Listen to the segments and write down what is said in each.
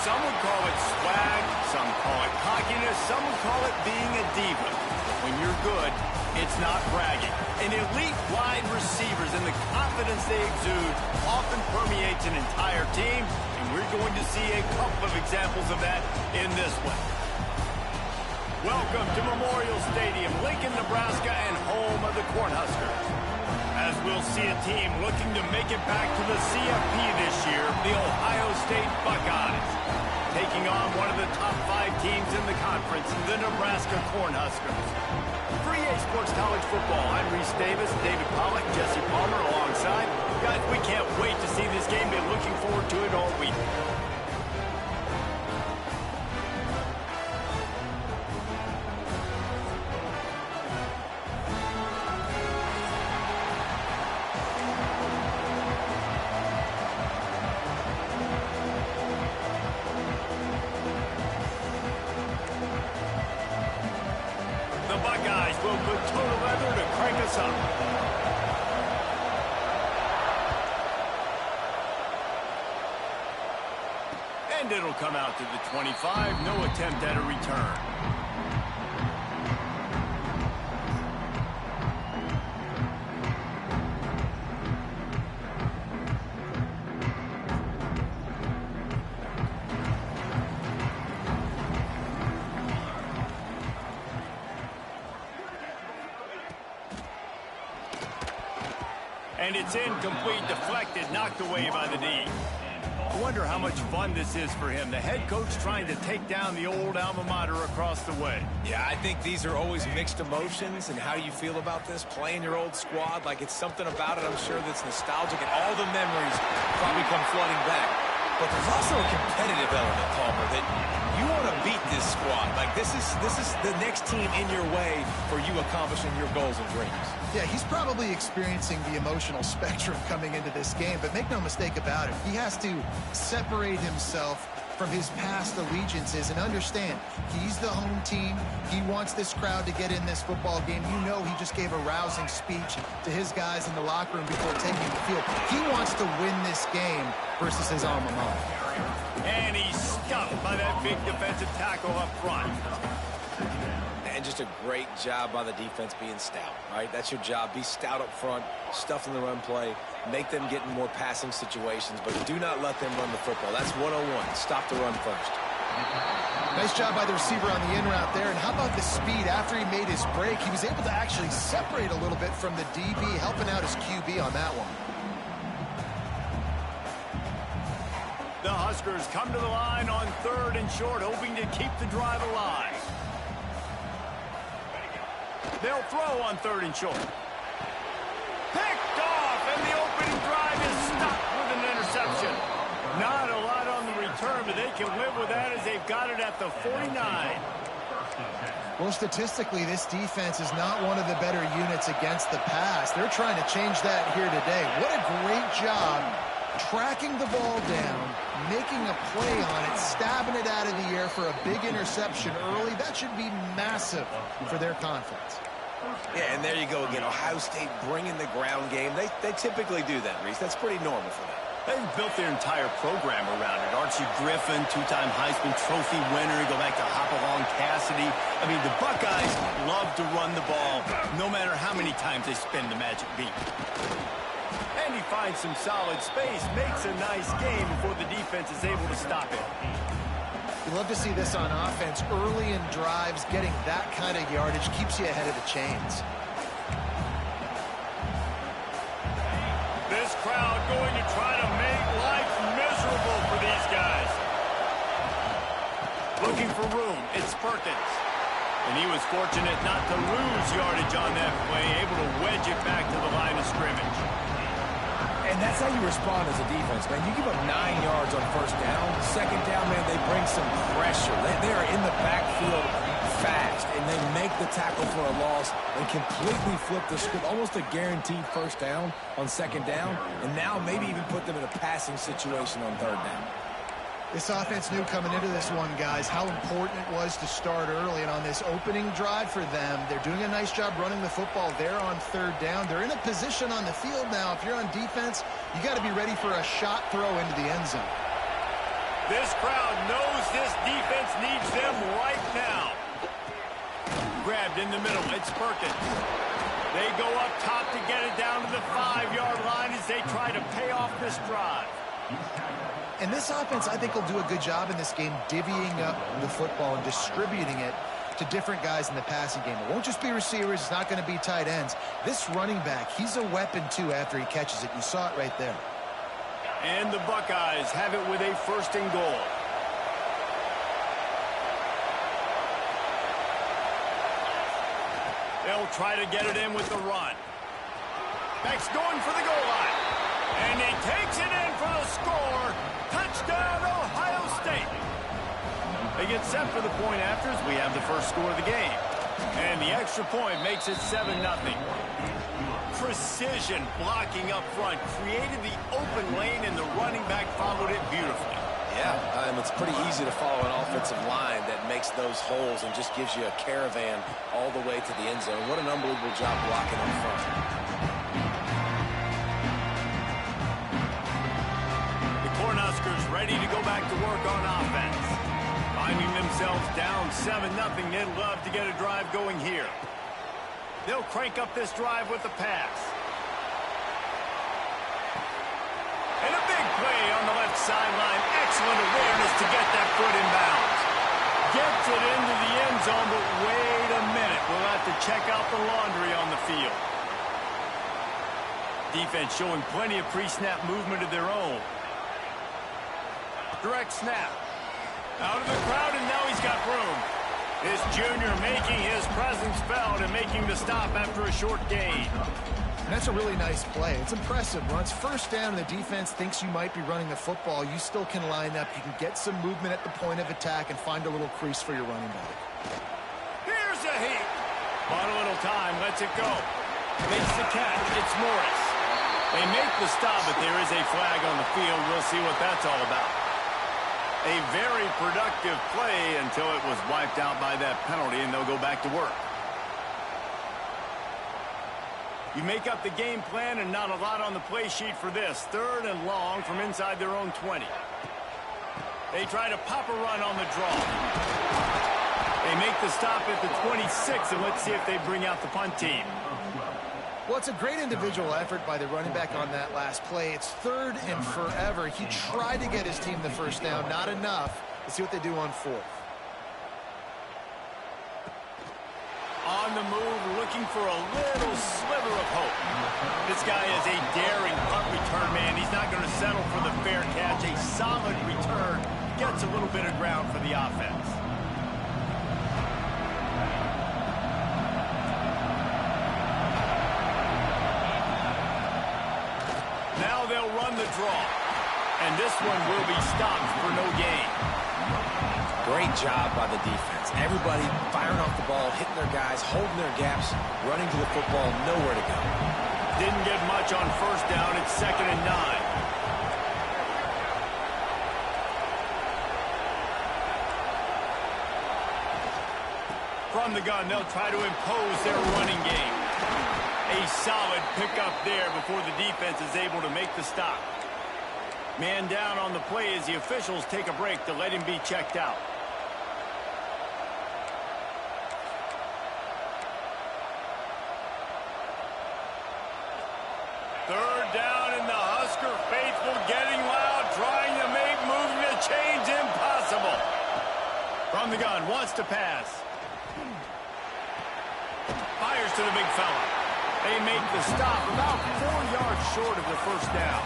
Some would call it swag, some call it cockiness, some would call it being a diva. But when you're good, it's not bragging. An elite wide receivers and the confidence they exude often permeates an entire team, and we're going to see a couple of examples of that in this one. Welcome to Memorial Stadium, Lincoln, Nebraska, and home of the Cornhuskers. As we'll see a team looking to make it back to the CFP this year, the Ohio State Buckeyes, taking on one of the top 5 teams in the conference, the Nebraska Cornhuskers. For EA Sports College Football, I'm Reese Davis, David Pollack, Jesse Palmer alongside. Guys, we can't wait to see this game. Been looking forward to it all week. The Buckeyes will put total leather to crank us up. And it'll come out to the 25. No attempt at a return. And it's incomplete, deflected, knocked away by the D. I wonder how much fun this is for him. The head coach trying to take down the old alma mater across the way. Yeah, I think these are always mixed emotions, and how you feel about this, playing your old squad, like it's something about it, I'm sure, that's nostalgic, and all the memories probably come flooding back. But there's also a competitive element, Palmer, that you want to beat this squad. Like, this is the next team in your way for you accomplishing your goals and dreams. Yeah, he's probably experiencing the emotional spectrum coming into this game, but make no mistake about it, he has to separate himself from his past allegiances and understand he's the home team. He wants this crowd to get in this football game. You know, he just gave a rousing speech to his guys in the locker room before taking the field. He wants to win this game versus his alma mater. And he's stuffed by that big defensive tackle up front. And just a great job by the defense being stout, right? That's your job. Be stout up front, stuff in the run play, make them get in more passing situations, but do not let them run the football. That's 101. Stop the run first. Nice job by the receiver on the in route there. And how about the speed after he made his break? He was able to actually separate a little bit from the DB, helping out his QB on that one. The Huskers come to the line on 3rd and short, hoping to keep the drive alive. They'll throw on 3rd and short. Picked off, and the opening drive is stopped with an interception. Not a lot on the return, but they can live with that as they've got it at the 49. Well, statistically, this defense is not one of the better units against the pass. They're trying to change that here today. What a great job tracking the ball down, making a play on it, stabbing it out of the air for a big interception early. That should be massive for their confidence. Yeah, and there you go again. Ohio State bringing the ground game. They typically do that, Reese. That's pretty normal for them. They've built their entire program around it. Archie Griffin, 2-time Heisman Trophy winner. You go back to Hopalong Cassidy. I mean, the Buckeyes love to run the ball, no matter how many times they spin the magic beat. And he finds some solid space, makes a nice game before the defense is able to stop it. You love to see this on offense. Early in drives, getting that kind of yardage keeps you ahead of the chains. This crowd going to try to make life miserable for these guys. Looking for room, it's Perkins. And he was fortunate not to lose yardage on that play, able to wedge it back to the line of scrimmage. And that's how you respond as a defense, man. You give up 9 yards on 1st down. 2nd down, man, they bring some pressure. They are in the backfield fast, and they make the tackle for a loss and completely flip the script. Almost a guaranteed 1st down on 2nd down, and now maybe even put them in a passing situation on 3rd down. This offense knew coming into this one, guys, how important it was to start early. And on this opening drive for them, they're doing a nice job running the football there on 3rd down. They're in a position on the field now. If you're on defense, you got to be ready for a shot throw into the end zone. This crowd knows this defense needs them right now. Grabbed in the middle. It's Perkins. They go up top to get it down to the 5-yard line as they try to pay off this drive. And this offense, I think, will do a good job in this game divvying up the football and distributing it to different guys in the passing game. It won't just be receivers. It's not going to be tight ends. This running back, he's a weapon, too, after he catches it. You saw it right there. And the Buckeyes have it with a 1st and goal. They'll try to get it in with the run. Beck's going for the goal line. And he takes it in for the score. Touchdown, Ohio State. They get set for the point after as we have the first score of the game. And the extra point makes it 7-0. Precision blocking up front created the open lane, and the running back followed it beautifully. Yeah, it's pretty easy to follow an offensive line that makes those holes and just gives you a caravan all the way to the end zone. What an unbelievable job blocking up front. The Cornhuskers ready to go back to work on offense. Finding themselves down 7-0, they'd love to get a drive going here. They'll crank up this drive with the pass. And a big play on the left sideline. Excellent awareness to get that foot in bounds. Gets it into the end zone, but wait a minute. We'll have to check out the laundry on the field. Defense showing plenty of pre-snap movement of their own. Direct snap. Out of the crowd, and now he's got room. This junior making his presence felt and making the stop after a short gain. And that's a really nice play. It's impressive. When it's 1st down and the defense thinks you might be running the football, you still can line up. You can get some movement at the point of attack and find a little crease for your running back. Here's a heat. Bought a little time. Lets it go. Makes the catch. It's Morris. They make the stop, but there is a flag on the field. We'll see what that's all about. A very productive play until it was wiped out by that penalty, and they'll go back to work. You make up the game plan, and not a lot on the play sheet for this. 3rd and long from inside their own 20. They try to pop a run on the draw. They make the stop at the 26, and let's see if they bring out the punt team. Well, it's a great individual effort by the running back on that last play. It's 3rd and forever. He tried to get his team the 1st down. Not enough. Let's see what they do on 4th. On the move, looking for a little sliver of hope. This guy is a daring punt return man. He's not going to settle for the fair catch. A solid return. Gets a little bit of ground for the offense. Now they'll run the draw. And this one will be stopped for no gain. Great job by the defense. Everybody firing off the ball, hitting their guys, holding their gaps, running to the football, nowhere to go. Didn't get much on 1st down. It's 2nd and 9. From the gun, they'll try to impose their running game. A solid pickup there before the defense is able to make the stop. Man down on the play as the officials take a break to let him be checked out. Third down, and the Husker faithful getting loud, trying to make movement to change impossible. From the gun, wants to pass. Fires to the big fella. They make the stop about 4 yards short of the 1st down.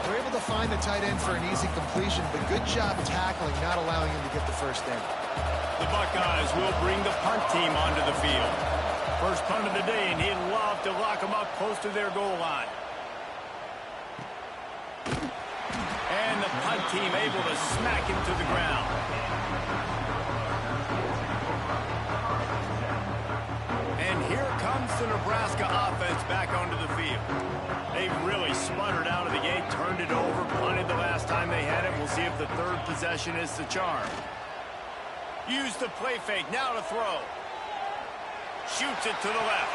They're able to find the tight end for an easy completion, but good job tackling, not allowing him to get the 1st down. The Buckeyes will bring the punt team onto the field. First punt of the day, and he'd love to lock them up close to their goal line. And the punt team able to smack him to the ground. And here comes the Nebraska offense back onto the field. They really sputtered out of the gate, turned it over, punted the last time they had it. We'll see if the 3rd possession is the charm. Use the play fake, now to throw. Shoots it to the left.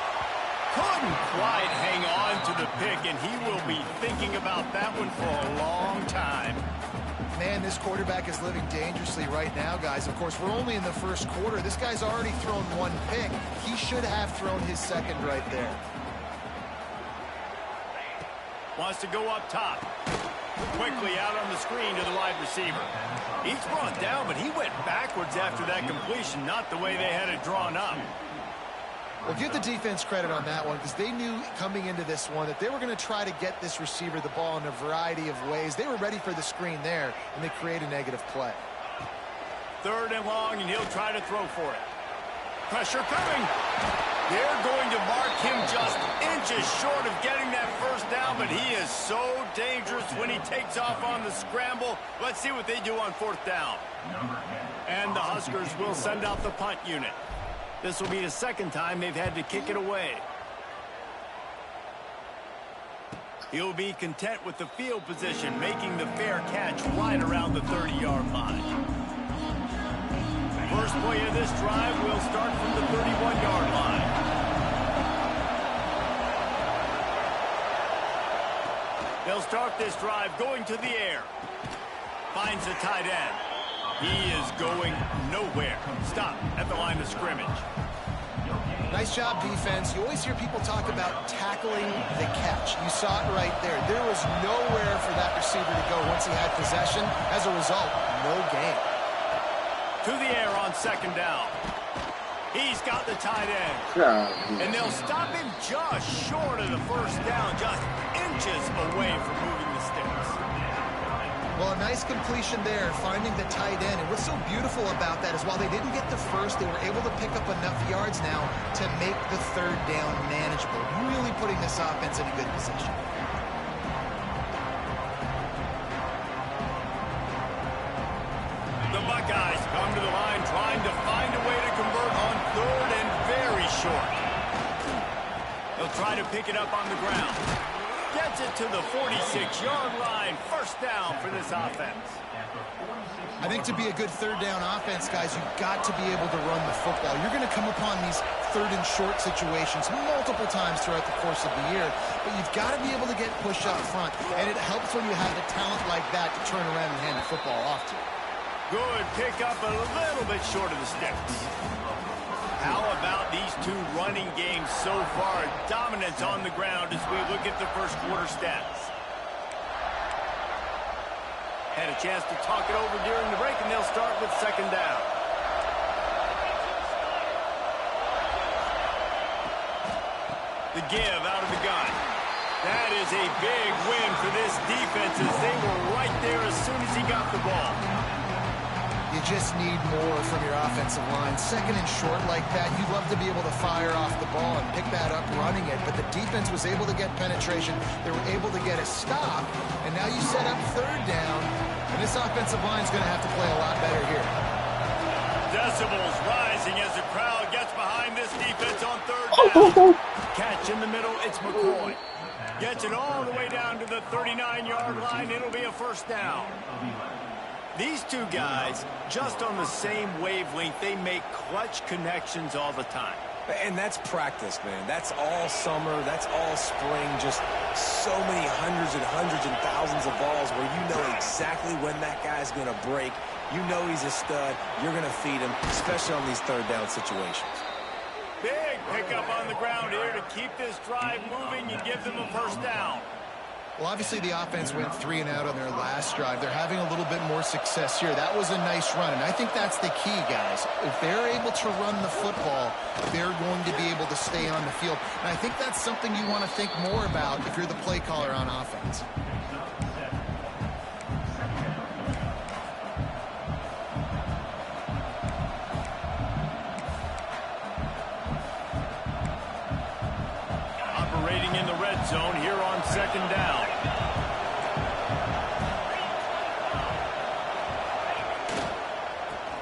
Couldn't quite hang on to the pick, and he will be thinking about that one for a long time. Man, this this quarterback is living dangerously right now, guys. Of course, we're only in the first quarter. This guy's already thrown one pick. He should have thrown his second right there. Wants to go up top. Quickly out on the screen to the wide receiver. He's brought down, but he went backwards after that completion, not the way they had it drawn up. Well, give the defense credit on that one because they knew coming into this one that they were going to try to get this receiver the ball in a variety of ways. They were ready for the screen there, and they create a negative play. 3rd and long, and he'll try to throw for it. Pressure coming. They're going to mark him just inches short of getting that first down, but he is so dangerous when he takes off on the scramble. Let's see what they do on 4th down. And the Huskers will send out the punt unit. This will be the 2nd time they've had to kick it away. He'll be content with the field position, making the fair catch right around the 30-yard line. First play of this drive will start from the 31-yard line. They'll start this drive going to the air. Finds the tight end. He is going nowhere. Stop at the line of scrimmage. Nice job, defense. You always hear people talk about tackling the catch. You saw it right there. There was nowhere for that receiver to go once he had possession. As a result, no gain. To the air on 2nd down. He's got the tight end. And they'll stop him just short of the first down, just inches away from moving the sticks. Well, a nice completion there, finding the tight end. And what's so beautiful about that is while they didn't get the first, they were able to pick up enough yards now to make the 3rd down manageable, really putting this offense in a good position. The Buckeyes come to the line trying to find a way to convert on 3rd and very short. They'll try to pick it up on the ground. Gets it to the 46-yard line. First down for this offense. I think to be a good 3rd down offense, guys, you've got to be able to run the football. You're going to come upon these 3rd and short situations multiple times throughout the course of the year, but you've got to be able to get push up front, and it helps when you have a talent like that to turn around and hand the football off to. Good pick up, a little bit short of the sticks. How about these two running games so far? Dominance on the ground as we look at the first quarter stats. Had a chance to talk it over during the break, and they'll start with 2nd down. The give out of the gun. That is a big win for this defense as they were right there as soon as he got the ball. You just need more from your offensive line. 2nd and short like that, you'd love to be able to fire off the ball and pick that up running it, but the defense was able to get penetration. They were able to get a stop, and now you set up 3rd down, and this offensive line is going to have to play a lot better here. Decibels rising as the crowd gets behind this defense on 3rd down. Catch in the middle, it's McCoy. Gets it all the way down to the 39-yard line. It'll be a first down. These two guys, just on the same wavelength, they make clutch connections all the time. And that's practice, man. That's all summer. That's all spring. Just so many hundreds and thousands of balls where you know exactly when that guy's going to break. You know he's a stud. You're going to feed him, especially on these 3rd down situations. Big pickup on the ground here to keep this drive moving and give them a first down. Well, obviously the offense went 3 and out on their last drive. They're having a little bit more success here. That was a nice run, and I think that's the key, guys. If they're able to run the football, they're going to be able to stay on the field. And I think that's something you want to think more about if you're the play caller on offense. Operating in the red zone here on 2nd down.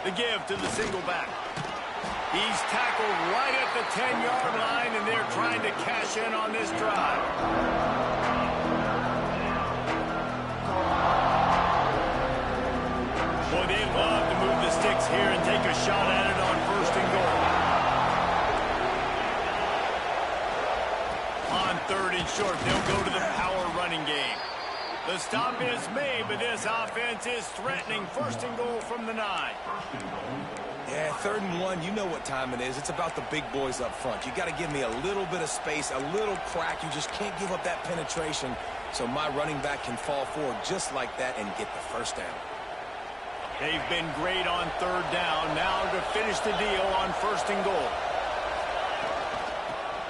The give to the single back. He's tackled right at the 10-yard line, and they're trying to cash in on this drive. Boy, they'd love to move the sticks here and take a shot at it on 1st and goal. On 3rd and short, they'll go to the power running game. The stop is made, but this offense is threatening 1st and goal from the 9. Yeah, 3rd and 1, you know what time it is. It's about the big boys up front. You got to give me a little bit of space, a little crack. You just can't give up that penetration so my running back can fall forward just like that and get the 1st down. They've been great on 3rd down. Now to finish the deal on 1st and goal.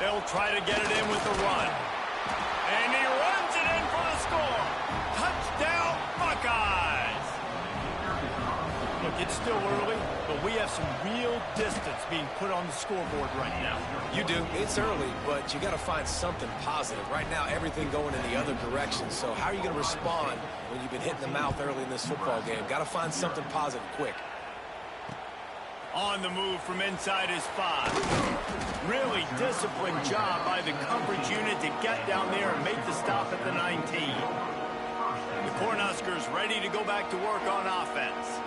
They'll try to get it in with the run. And he runs it in for the score. Touchdown, Buckeyes. Look, it's still early, but we have some real distance being put on the scoreboard right now. You do. It's early, but you got to find something positive. Right now, everything going in the other direction. So how are you going to respond when you've been hit in the mouth early in this football game? Got to find something positive quick. On the move from inside his 5. Really disciplined job by the coverage unit to get down there and make the stop at the 19. The Cornhuskers ready to go back to work on offense.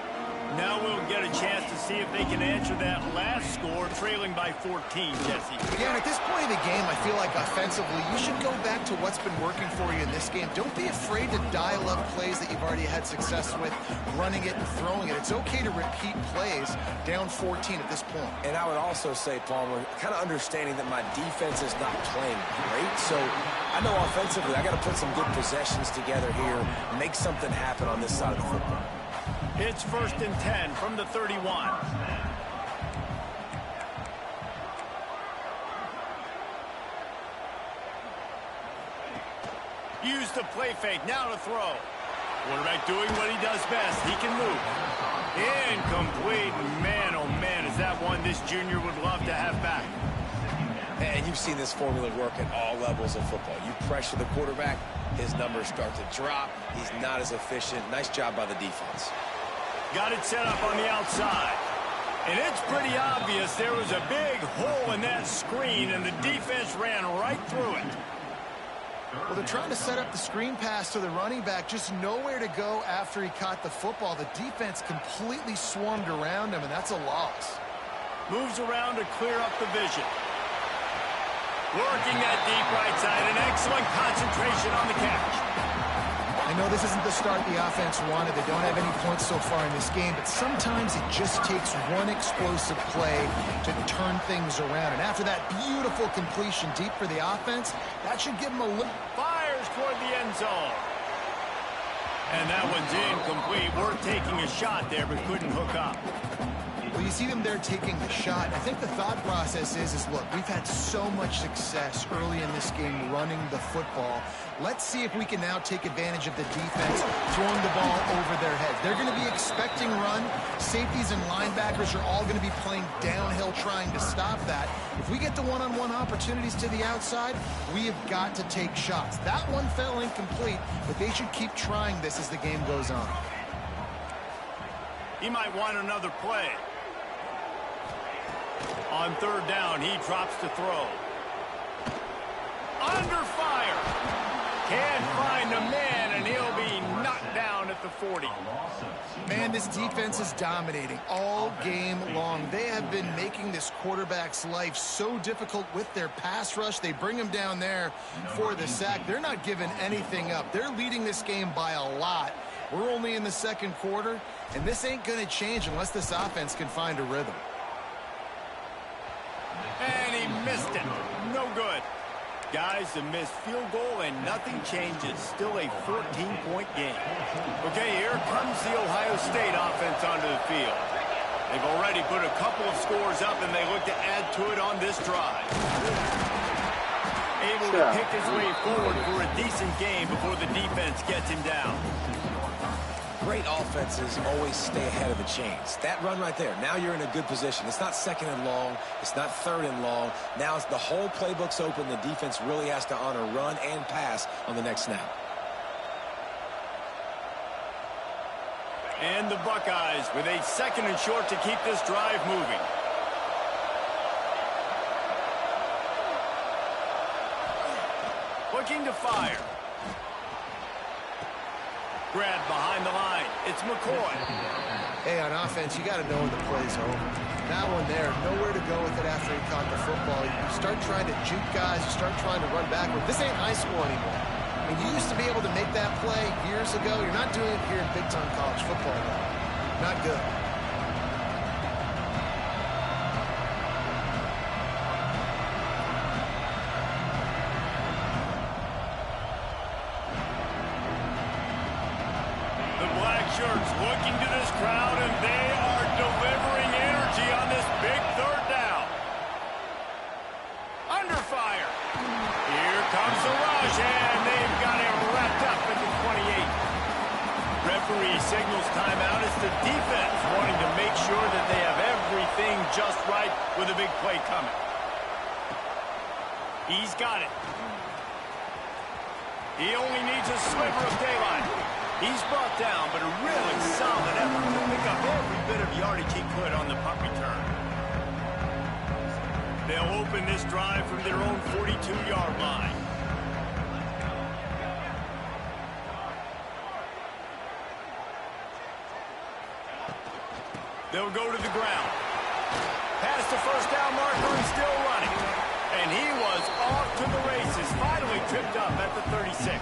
Now we'll get a chance to see if they can answer that last score, trailing by 14, Jesse. Yeah, and at this point of the game, I feel like offensively, you should go back to what's been working for you in this game. Don't be afraid to dial up plays that you've already had success with, running it and throwing it. It's okay to repeat plays down 14 at this point. And I would also say, Palmer, kind of understanding that my defense is not playing great. So I know offensively, I got to put some good possessions together here, make something happen on this side of the football. It's 1st and 10 from the 31. Use the play fake, now to throw. Quarterback doing what he does best. He can move. Incomplete. Man, oh man, is that one this junior would love to have back. And you've seen this formula work at all levels of football. You pressure the quarterback, his numbers start to drop. He's not as efficient. Nice job by the defense. Got it set up on the outside. And it's pretty obvious there was a big hole in that screen, and the defense ran right through it. Well, they're trying to set up the screen pass to the running back, just nowhere to go after he caught the football. The defense completely swarmed around him, and that's a loss. Moves around to clear up the vision. Working that deep right side, an excellent concentration on the catch. I know this isn't the start the offense wanted. They don't have any points so far in this game, but sometimes it just takes one explosive play to turn things around. And after that beautiful completion deep for the offense, that should give them a look. Fires toward the end zone. And that one's incomplete. We're taking a shot there, but couldn't hook up. Well, you see them there taking the shot. I think the thought process is look, we've had so much success early in this game running the football. Let's see if we can now take advantage of the defense throwing the ball over their heads. They're going to be expecting run. Safeties and linebackers are all going to be playing downhill trying to stop that. If we get the one-on-one opportunities to the outside, we have got to take shots. That one fell incomplete, but they should keep trying this as the game goes on. He might want another play. On 3rd down, he drops to throw. Under fire. Can't find a man, and he'll be knocked down at the 40. Man, this defense is dominating all game long. They have been making this quarterback's life so difficult with their pass rush. They bring him down there for the sack. They're not giving anything up. They're leading this game by a lot. We're only in the 2nd quarter, and this ain't going to change unless this offense can find a rhythm. And he missed it. No good. Guys, a missed field goal and nothing changes. Still a 14-point game. Okay, here comes the Ohio State offense onto the field. They've already put a couple of scores up, and they look to add to it on this drive. Able to pick his way forward for a decent game before the defense gets him down. Great offenses always stay ahead of the chains. That run right there, now you're in a good position. It's not 2nd and long. It's not 3rd and long. Now it's the whole playbook's open. The defense really has to honor run and pass on the next snap. And the Buckeyes with a 2nd and short to keep this drive moving. Looking to fire. Grab behind the line. It's McCoy. Hey, on offense, you got to know when the play's over. That one there, nowhere to go with it after he caught the football. You start trying to juke guys. You start trying to run backward. This ain't high school anymore. I When you used to be able to make that play years ago, you're not doing it here in big-time college football now. Not good. The black shirts looking to this crowd, and they are delivering energy on this big third down. Under fire. Here comes the rush, and they've got him wrapped up at the 28. Referee signals timeout. It's the defense wanting to make sure that they have everything just right with a big play coming. He's got it. He only needs a sliver of daylight. He's brought down, but a really solid effort to pick up every bit of yardage he could on the punt return. They'll open this drive from their own 42-yard line. They'll go to the ground. Past the first down marker and still running. And he was off to the races, finally tripped up at the 36.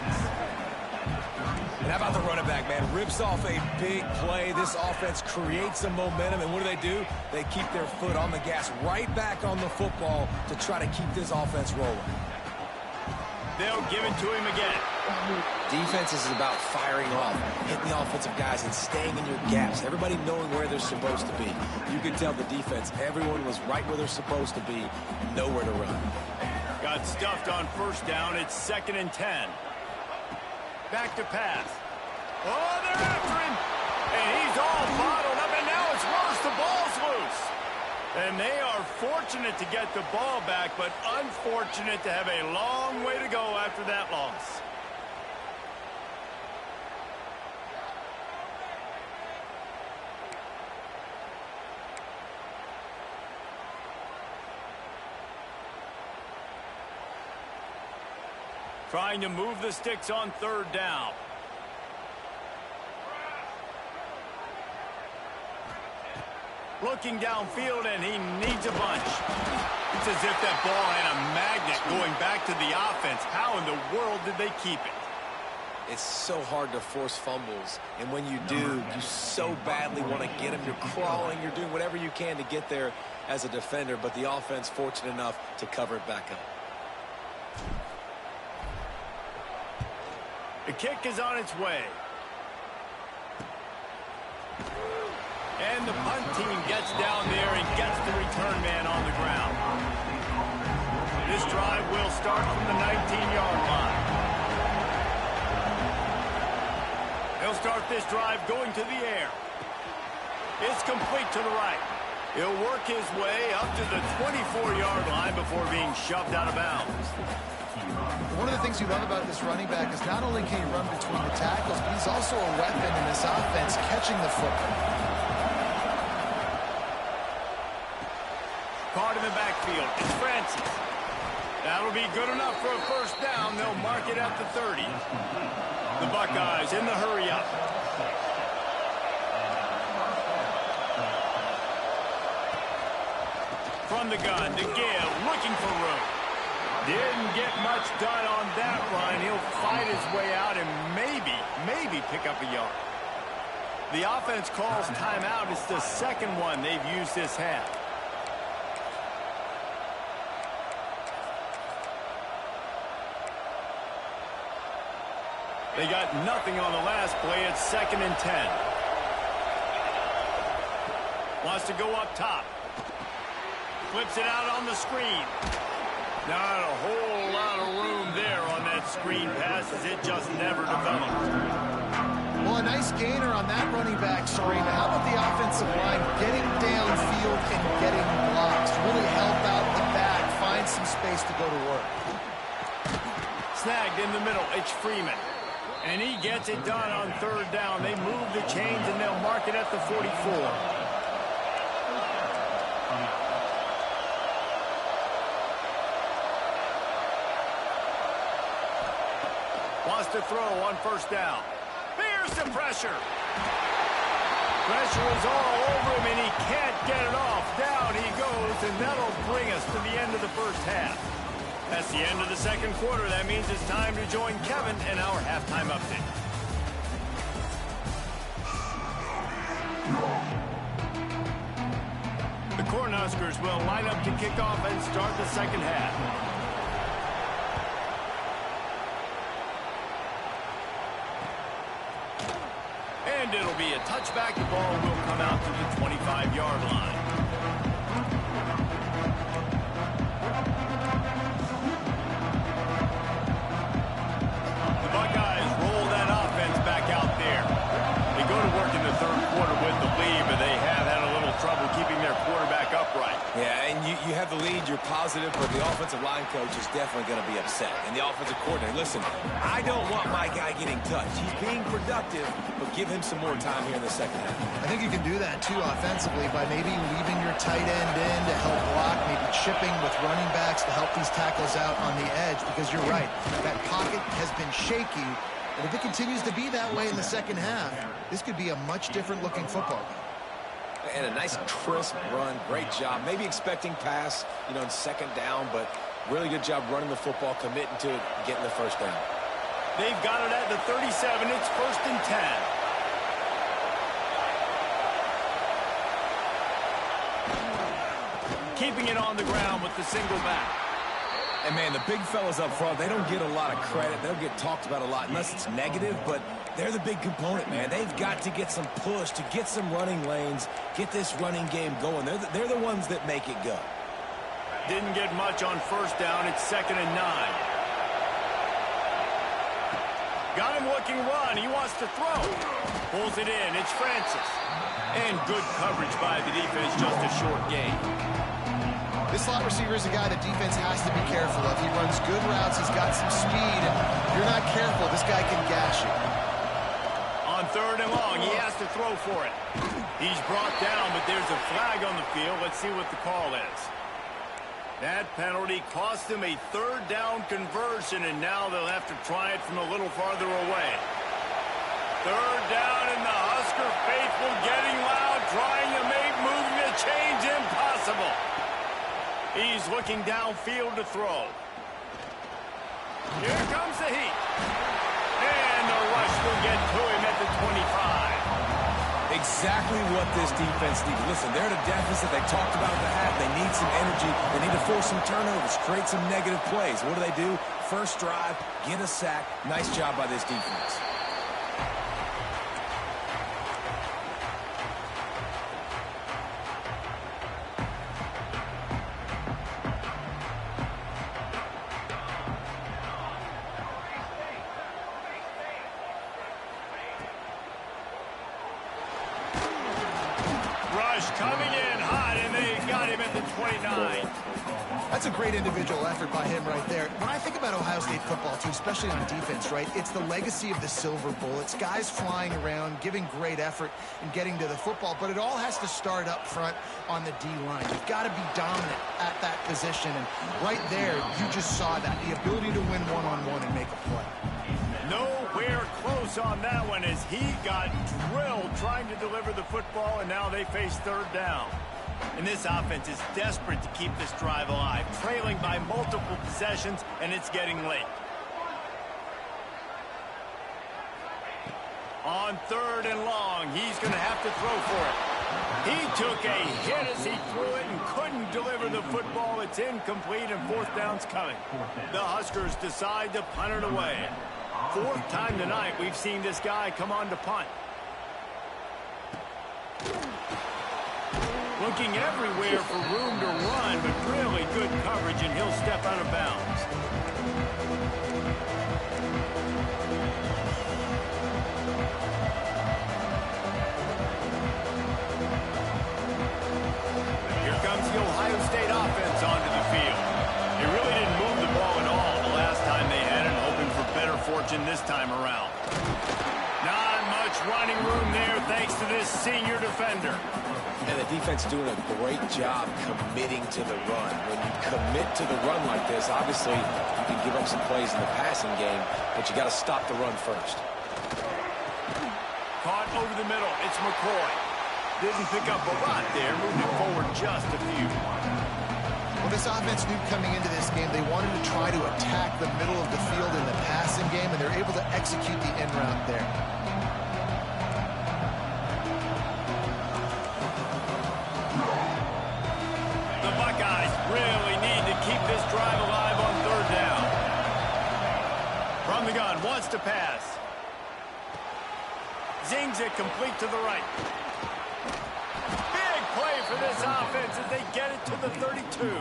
And how about the running back, man? Rips off a big play. This offense creates some momentum, and what do? They keep their foot on the gas right back on the football to try to keep this offense rolling. They'll give it to him again. Defense is about firing off, hitting the offensive guys and staying in your gaps. Everybody knowing where they're supposed to be. You can tell the defense, everyone was right where they're supposed to be, nowhere to run. Got stuffed on first down. It's 2nd and 10. Back to pass. Oh, they're after him. And he's all bottled up, and now it's worse. The ball's loose. And they are fortunate to get the ball back, but unfortunate to have a long way to go after that loss. Trying to move the sticks on 3rd down. Looking downfield, and he needs a bunch. It's as if that ball had a magnet going back to the offense. How in the world did they keep it? It's so hard to force fumbles, and when you do, you so badly want to get them. You're crawling, you're doing whatever you can to get there as a defender, but the offense fortunate enough to cover it back up. The kick is on its way. And the punt team gets down there and gets the return man on the ground. This drive will start from the 19-yard line. He'll start this drive going to the air. It's complete to the right. He'll work his way up to the 24-yard line before being shoved out of bounds. One of the things you love about this running back is not only can he run between the tackles, but he's also a weapon in this offense catching the football. Caught in the backfield. It's Francis. That'll be good enough for a first down. They'll mark it at the 30. The Buckeyes in the hurry-up. From the gun to Gale, looking for room. Didn't get much done on that run. He'll fight his way out and maybe pick up a yard. The offense calls timeout. It's the second one they've used this half. They got nothing on the last play. It's 2nd and 10. Wants to go up top. Flips it out on the screen. Not a whole lot of room there on that screen pass as it just never developed. Well, a nice gainer on that running back screen. How about the offensive line getting downfield and getting blocks? Really help out the back, find some space to go to work. Snagged in the middle. It's Freeman. And he gets it done on 3rd down. They move the chains, and they'll mark it at the 44. Wants to throw on 1st down. Here's the pressure. Pressure is all over him, and he can't get it off. Down he goes, and that'll bring us to the end of the first half. That's the end of the second quarter. That means it's time to join Kevin in our halftime update. The Cornhuskers will line up to kick off and start the second half. And it'll be a touchback. The ball will come out to the 25-yard line. The Buckeyes roll that offense back out there. They go to work in the third quarter with the lead, but they have had a little trouble keeping their quarterback upright. Yeah, and you have the lead, you're positive, but the offensive line coach is definitely going to be upset. And the offensive coordinator, listen, I don't want my guy getting touched. He's being productive, but give him some more time here in the second half. I think you can do that, too, offensively, by maybe leaving your tight end in to help block, maybe chipping with running backs to help these tackles out on the edge, because you're right, that pocket has been shaky, and if it continues to be that way in the second half, this could be a much different-looking football game. And a nice crisp run, great job. Maybe expecting pass, in second down, but really good job running the football, committing to it, getting the first down. They've got it at the 37. It's 1st and 10. Keeping it on the ground with the single back. And, man, the big fellas up front, they don't get a lot of credit. They'll get talked about a lot unless it's negative, but they're the big component, man. They've got to get some push, to get some running lanes, get this running game going. They're the ones that make it go. Didn't get much on first down. It's 2nd and 9. Got him looking run. He wants to throw. Pulls it in. It's Francis. And good coverage by the defense. Just a short gain. This slot receiver is a guy that defense has to be careful of. He runs good routes. He's got some speed. And if you're not careful, this guy can gash you. On 3rd and long, he has to throw for it. He's brought down, but there's a flag on the field. Let's see what the call is. That penalty cost him a 3rd down conversion, and now they'll have to try it from a little farther away. 3rd down, and the Husker faithful getting loud, trying to make moving the chains impossible. He's looking downfield to throw. Here comes the heat. And the rush will get to him at the 25. Exactly what this defense needs. Listen, they're at a deficit. They talked about the half. They need some energy. They need to force some turnovers, create some negative plays. What do? First drive, get a sack. Nice job by this defense. Coming in hot, and they got him at the 29. That's a great individual effort by him right there. When I think about Ohio State football, too, especially on defense, right, it's the legacy of the Silver Bullets, guys flying around, giving great effort and getting to the football, but it all has to start up front on the D-line. You've got to be dominant at that position, and right there, you just saw that, the ability to win one-on-one and make a play. Nowhere close on that one as he got drilled trying to deliver the football, and now they face 3rd down. And this offense is desperate to keep this drive alive, trailing by multiple possessions, and it's getting late. On 3rd and long, he's going to have to throw for it. He took a hit as he threw it and couldn't deliver the football. It's incomplete, and 4th down's coming. The Huskers decide to punt it away. 4th time tonight we've seen this guy come on to punt. Looking everywhere for room to run, but really good coverage, and he'll step out of bounds. Here comes the Ohio State offense onto the field. They really didn't move the ball at all the last time they had it, hoping for better fortune this time around. Not much running room there thanks to this senior defender. And the defense doing a great job committing to the run. When you commit to the run like this, obviously you can give up some plays in the passing game, but you got to stop the run first. Caught over the middle. It's McCoy. Didn't pick up a lot there. Moved it forward just a few. Well, this offense knew coming into this game they wanted to try to attack the middle of the field in the passing game, and they're able to execute the in route there. The Buckeyes really need to keep this drive alive on third down. From the gun, wants to pass. Zings it complete to the right. Big play for this offense as they get it to the 32.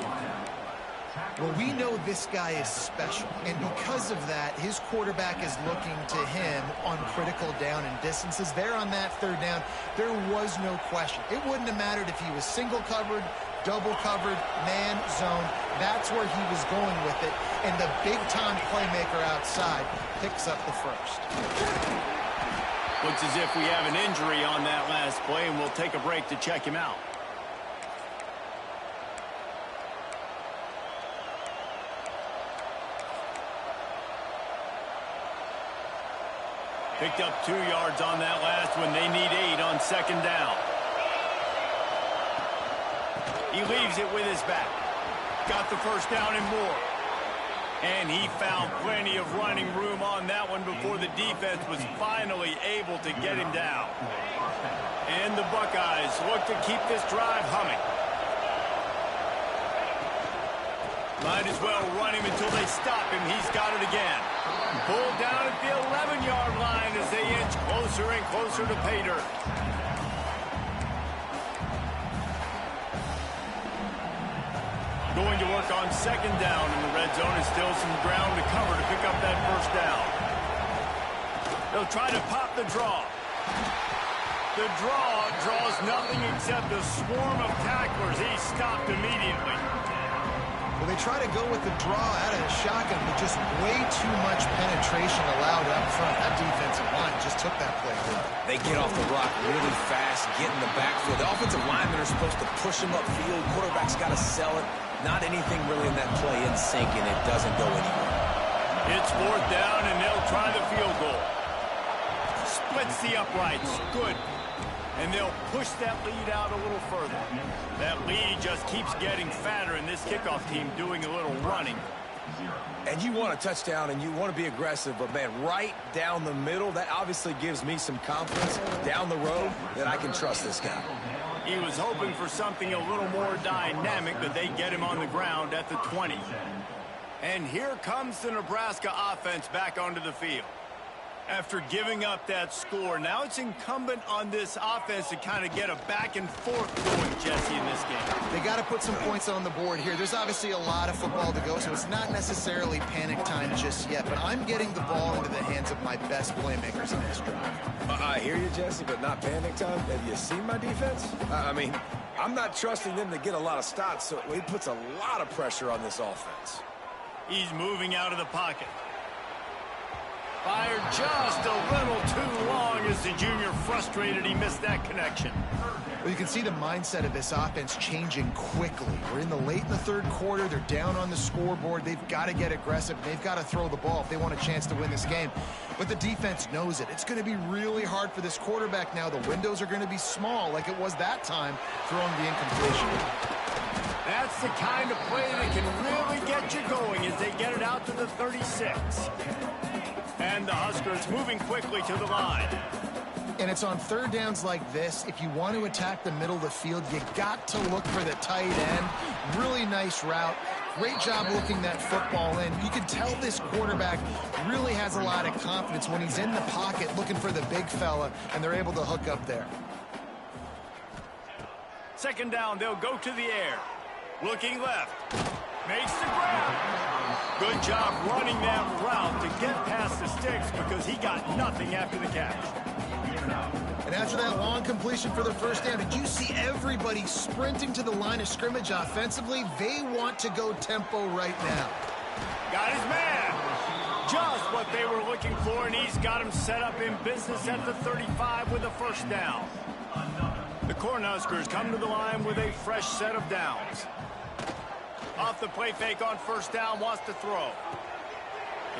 Well, we know this guy is special, and because of that, his quarterback is looking to him on critical down and distances. There on that third down, there was no question. It wouldn't have mattered if he was single covered, double covered, man, zone. That's where he was going with it, and the big-time playmaker outside picks up the first. Looks as if we have an injury on that last play, and we'll take a break to check him out. Picked up 2 yards on that last one. They need 8 on second down. He leaves it with his back. Got the first down and more. And he found plenty of running room on that one before the defense was finally able to get him down. And the Buckeyes look to keep this drive humming. Might as well run him until they stop him. He's got it again. Pulled down at the 11-yard line as they inch closer and closer to pay dirt. Going to work on second down in the red zone, and still some ground to cover to pick up that first down. They'll try to pop the draw. The draw draws nothing except a swarm of tacklers. He's stopped immediately. Well, they try to go with the draw out of the shotgun, but just way too much penetration allowed up front. That defensive line just took that play. They get off the rock really fast, get in the backfield. The offensive linemen are supposed to push him upfield. Quarterback's got to sell it. Not anything really in that play in sync, and it doesn't go anywhere. It's fourth down, and they'll try the field goal. Splits the uprights. Good. And they'll push that lead out a little further. That lead just keeps getting fatter, and this kickoff team doing a little running. And you want a touchdown, and you want to be aggressive, but, man, right down the middle, that obviously gives me some confidence down the road that I can trust this guy. He was hoping for something a little more dynamic, but they get him on the ground at the 20. And here comes the Nebraska offense back onto the field. After giving up that score, now it's incumbent on this offense to kind of get a back and forth going, Jesse, in this game. They got to put some points on the board here. There's obviously a lot of football to go, so it's not necessarily panic time just yet, but I'm getting the ball into the hands of my best playmakers in this drive. I hear you, Jesse, but not panic time. Have you seen my defense? I mean, I'm not trusting them to get a lot of stops, so it puts a lot of pressure on this offense. He's moving out of the pocket. Fired just a little too long as the junior frustrated he missed that connection. Well, you can see the mindset of this offense changing quickly. We're late in the third quarter. They're down on the scoreboard. They've got to get aggressive. They've got to throw the ball if they want a chance to win this game. But the defense knows it. It's going to be really hard for this quarterback now. The windows are going to be small like it was that time throwing the incompletion. That's the kind of play that can really get you going as they get it out to the 36. And the Huskers moving quickly to the line. And it's on third downs like this. If you want to attack the middle of the field, you got to look for the tight end. Really nice route. Great job looking that football in. You can tell this quarterback really has a lot of confidence when he's in the pocket looking for the big fella, and they're able to hook up there. Second down, they'll go to the air. Looking left. Makes the grab. Good job running that route to get past the sticks because he got nothing after the catch. And after that long completion for the first down, did you see everybody sprinting to the line of scrimmage offensively? They want to go tempo right now. Got his man. Just what they were looking for, and he's got him set up in business at the 35 with a first down. The Cornhuskers come to the line with a fresh set of downs. Off the play fake on first down, wants to throw.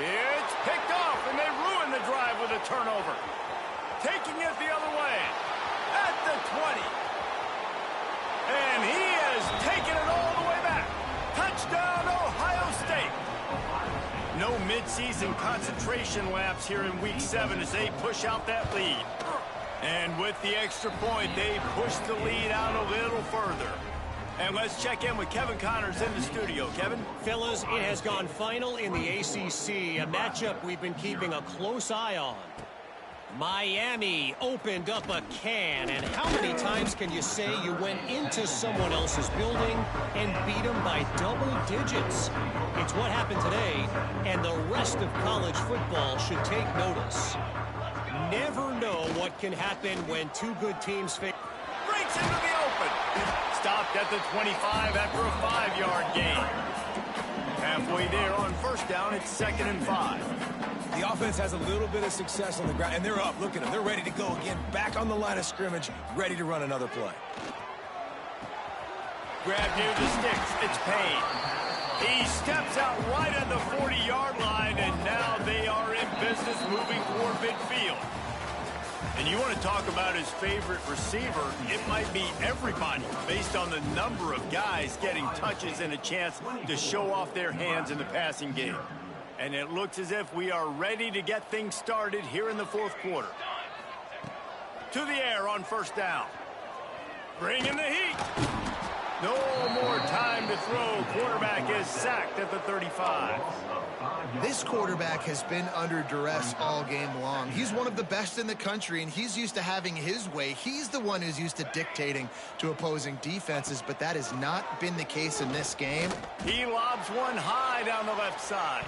It's picked off, and they ruin the drive with a turnover. Taking it the other way at the 20. And he has taken it all the way back. preseason concentration laps here in Week 7 as they push out that lead. And with the extra point, they push the lead out a little further. And let's check in with Kevin Connors in the studio. Kevin? Fellas, it has gone final in the ACC, a matchup we've been keeping a close eye on. Miami opened up a can, and how many times can you say you went into someone else's building and beat them by double digits? It's what happened today, and the rest of college football should take notice. Never know what can happen when two good teams face. Breaks into the open. Stopped at the 25 after a 5-yard gain. Halfway there on first down, it's 2nd and 5. The offense has a little bit of success on the ground, and they're up. Look at them. They're ready to go again. Back on the line of scrimmage, ready to run another play. Grab near the sticks. It's Payne. He steps out right at the 40-yard line, and now they are in business moving toward midfield. And you want to talk about his favorite receiver, it might be everybody based on the number of guys getting touches and a chance to show off their hands in the passing game. And it looks as if we are ready to get things started here in the 4th quarter. To the air on first down. Bringing the heat. No more time to throw. Quarterback is sacked at the 35. This quarterback has been under duress all game long. He's one of the best in the country, and he's used to having his way. He's the one who's used to dictating to opposing defenses, but that has not been the case in this game. He lobs one high down the left side.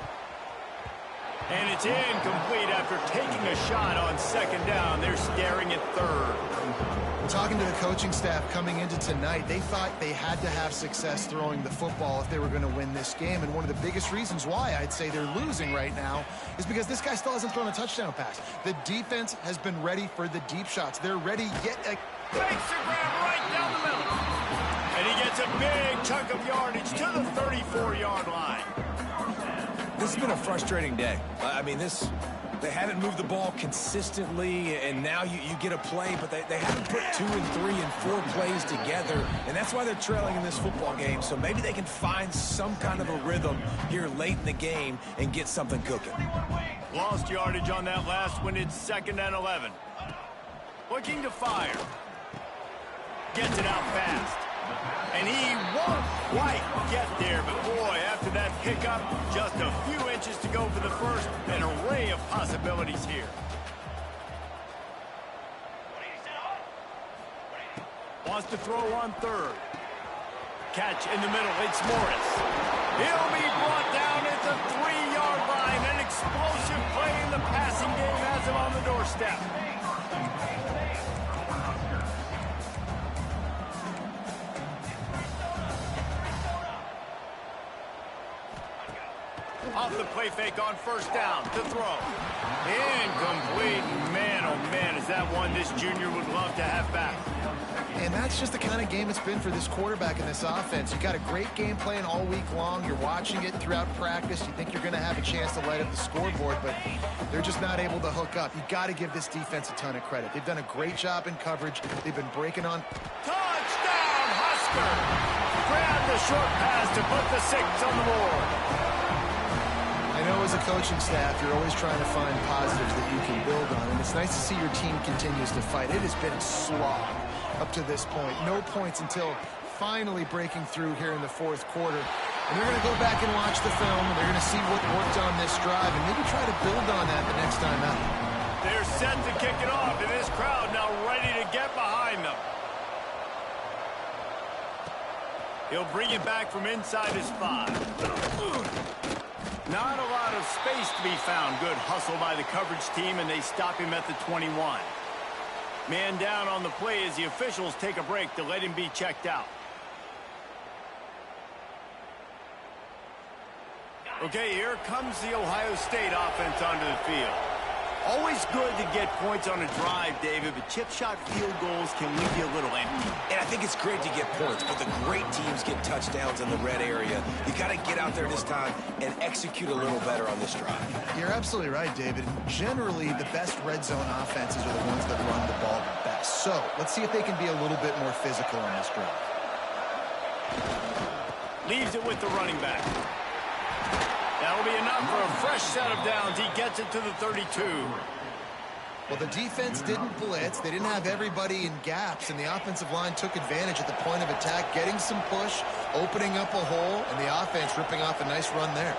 And it's incomplete after taking a shot on 2nd down. They're staring at 3rd. Talking to the coaching staff coming into tonight, they thought they had to have success throwing the football if they were going to win this game. And one of the biggest reasons why I'd say they're losing right now is because this guy still hasn't thrown a touchdown pass. The defense has been ready for the deep shots. They're ready yet again. Makes a grab right down the middle. And he gets a big chunk of yardage to the 34-yard line. This has been a frustrating day. I mean, they haven't moved the ball consistently, and now you get a play, but they haven't put 2 and 3 and 4 plays together, and that's why they're trailing in this football game. So maybe they can find some kind of a rhythm here late in the game and get something cooking. Lost yardage on that last one. It's 2nd and 11. Looking to fire. Gets it out fast. And he won't quite get there, but boy, after that pickup, just a few inches to go for the first. An array of possibilities here. Wants to throw on 3rd. Catch in the middle, it's Morris. He'll be brought down at the 3-yard line. An explosive play in the passing game has him on the doorstep. Off the play fake on first down to throw. Incomplete. Man, oh man, is that one this junior would love to have back. And that's just the kind of game it's been for this quarterback in this offense. You got a great game plan all week long. You're watching it throughout practice. You think you're going to have a chance to light up the scoreboard, but they're just not able to hook up. You got to give this defense a ton of credit. They've done a great job in coverage. They've been breaking on. Touchdown, Husker! Grab the short pass to put the 6 on the board. I know as a coaching staff, you're always trying to find positives that you can build on, and it's nice to see your team continues to fight. It has been a slog up to this point. No points until finally breaking through here in the 4th quarter. And they're going to go back and watch the film, and they're going to see what worked on this drive, and maybe try to build on that the next time out. They're set to kick it off, and this crowd now ready to get behind them. He'll bring it back from inside his 5. Not a lot of space to be found. Good hustle by the coverage team, and they stop him at the 21. Man down on the play as the officials take a break to let him be checked out. Okay, here comes the Ohio State offense onto the field. Always good to get points on a drive, David, but chip shot field goals can leave you a little empty. And I think it's great to get points, but the great teams get touchdowns in the red area. You got to get out there this time and execute a little better on this drive. You're absolutely right, David. Generally, the best red zone offenses are the ones that run the ball best. So let's see if they can be a little bit more physical on this drive. Leaves it with the running back. That'll be enough for a fresh set of downs. He gets it to the 32. Well, the defense didn't blitz. They didn't have everybody in gaps, and the offensive line took advantage at the point of attack, getting some push, opening up a hole, and the offense ripping off a nice run there.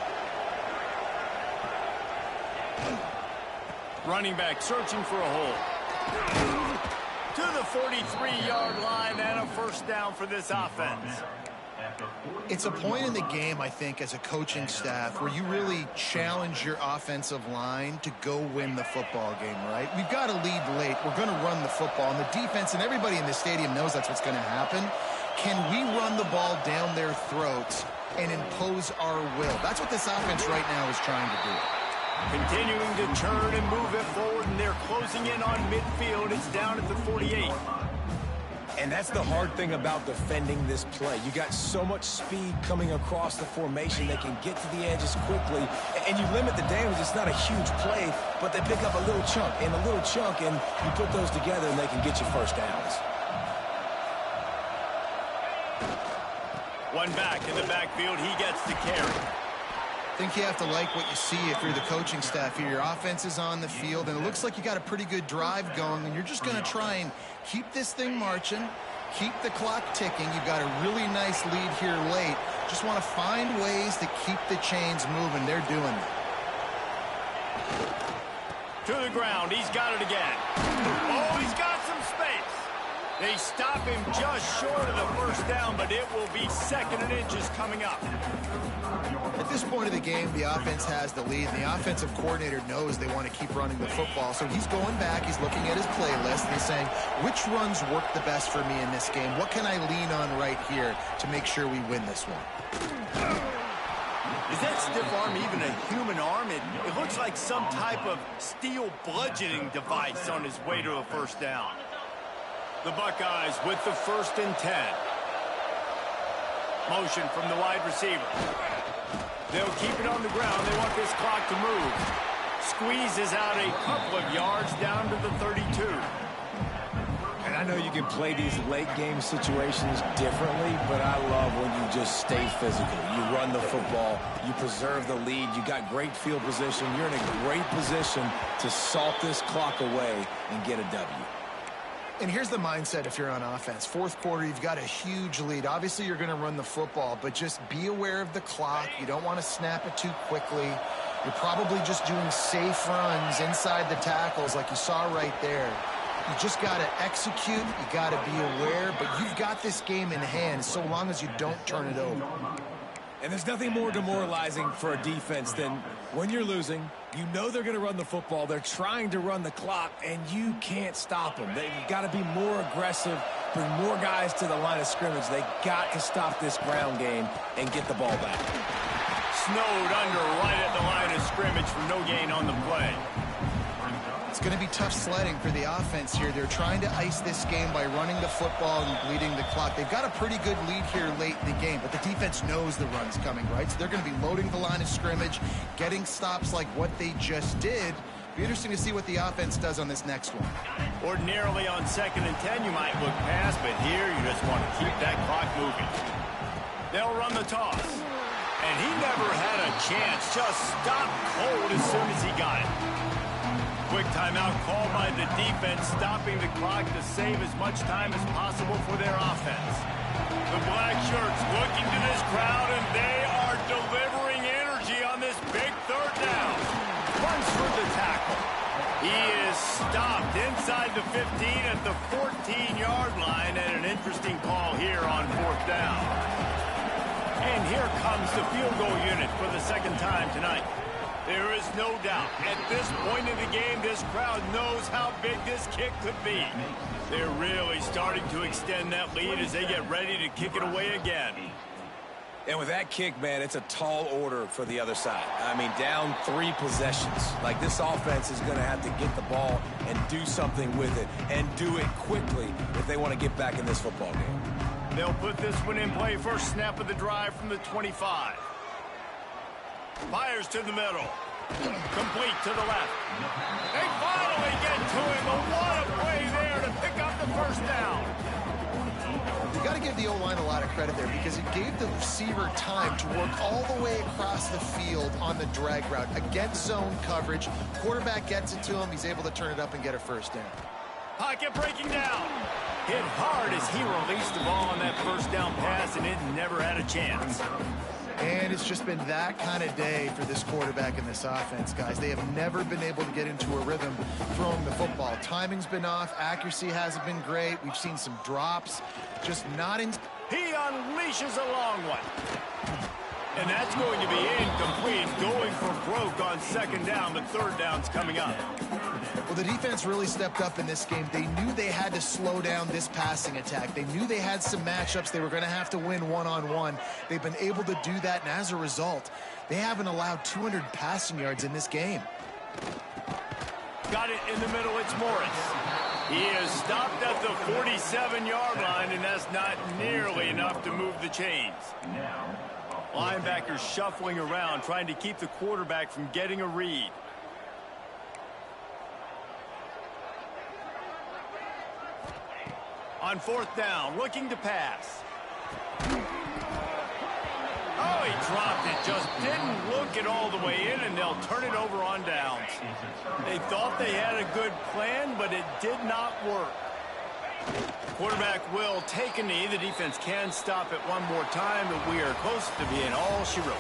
Running back searching for a hole. To the 43-yard line and a first down for this offense. It's a point in the game, I think, as a coaching staff where you really challenge your offensive line to go win the football game, right? We've got to lead late. We're going to run the football. And the defense and everybody in the stadium knows that's what's going to happen. Can we run the ball down their throats and impose our will? That's what this offense right now is trying to do. Continuing to turn and move it forward, and they're closing in on midfield. It's down at the 48. And that's the hard thing about defending this play. You got so much speed coming across the formation. They can get to the edges quickly, and you limit the damage. It's not a huge play, but they pick up a little chunk, and you put those together, and they can get you first downs. One back in the backfield. He gets the carry. I think you have to like what you see if you're the coaching staff here. Your offense is on the field, and it looks like you got a pretty good drive going, and you're just going to try and keep this thing marching, keep the clock ticking. You've got a really nice lead here late. Just want to find ways to keep the chains moving. They're doing it. To the ground. He's got it again. Oh, he's got some space. They stop him just short of the first down, but it will be second and inches coming up. At this point of the game, the offense has the lead, and the offensive coordinator knows they want to keep running the football. So he's going back, he's looking at his playlist, and he's saying, which runs work the best for me in this game? What can I lean on right here to make sure we win this one? Is that stiff arm even a human arm? It looks like some type of steel bludgeoning device on his way to a first down. The Buckeyes with the 1st and 10. Motion from the wide receiver. They'll keep it on the ground. They want this clock to move. Squeezes out a couple of yards down to the 32. And I know you can play these late game situations differently, but I love when you just stay physical. You run the football, you preserve the lead, you got great field position. You're in a great position to salt this clock away and get a W. And here's the mindset if you're on offense. Fourth quarter, you've got a huge lead. Obviously, you're going to run the football, but just be aware of the clock. You don't want to snap it too quickly. You're probably just doing safe runs inside the tackles like you saw right there. You just got to execute. You got to be aware, but you've got this game in hand so long as you don't turn it over. And there's nothing more demoralizing for a defense than when you're losing, you know they're going to run the football, they're trying to run the clock, and you can't stop them. They've got to be more aggressive, bring more guys to the line of scrimmage. They got to stop this ground game and get the ball back. Snowed under right at the line of scrimmage for no gain on the play. It's going to be tough sledding for the offense here. They're trying to ice this game by running the football and bleeding the clock. They've got a pretty good lead here late in the game, but the defense knows the run's coming, right? So they're going to be loading the line of scrimmage, getting stops like what they just did. Be interesting to see what the offense does on this next one. Ordinarily on 2nd and 10, you might look past, but here you just want to keep that clock moving. They'll run the toss. And he never had a chance. Just stopped cold as soon as he got it. Quick timeout called by the defense, stopping the clock to save as much time as possible for their offense. The black shirts looking to this crowd, and they are delivering energy on this big third down. Runs for the tackle. He is stopped inside the 15 at the 14-yard line, and an interesting call here on 4th down. And here comes the field goal unit for the second time tonight. There is no doubt, at this point in the game, this crowd knows how big this kick could be. They're really starting to extend that lead as they get ready to kick it away again. And with that kick, man, it's a tall order for the other side. I mean, down 3 possessions. Like, this offense is going to have to get the ball and do something with it, and do it quickly if they want to get back in this football game. They'll put this one in play. First snap of the drive from the 25. Fires to the middle. Complete to the left. They finally get to him, but what a play there to pick up the first down. You got to give give the O-line a lot of credit there because it gave the receiver time to work all the way across the field on the drag route against zone coverage. Quarterback gets it to him. He's able to turn it up and get a first down. Pocket breaking down. Hit hard as he released the ball on that first down pass, and it never had a chance. And it's just been that kind of day for this quarterback and this offense, guys. They have never been able to get into a rhythm throwing the football. Timing's been off. Accuracy hasn't been great. We've seen some drops. Just not in. He unleashes a long one. And that's going to be incomplete, going for broke on second down, but third down's coming up. Well, the defense really stepped up in this game. They knew they had to slow down this passing attack. They knew they had some matchups they were going to have to win one-on-one. They've been able to do that, and as a result, they haven't allowed 200 passing yards in this game. Got it in the middle, it's Morris. He is stopped at the 47-yard line, and that's not nearly enough to move the chains. Linebackers shuffling around, trying to keep the quarterback from getting a read. On fourth down, looking to pass. Oh, he dropped it. Just didn't look it all the way in, and they'll turn it over on downs. They thought they had a good plan, but it did not work. Quarterback will take a knee. The defense can stop it one more time, but we are close to being all she wrote.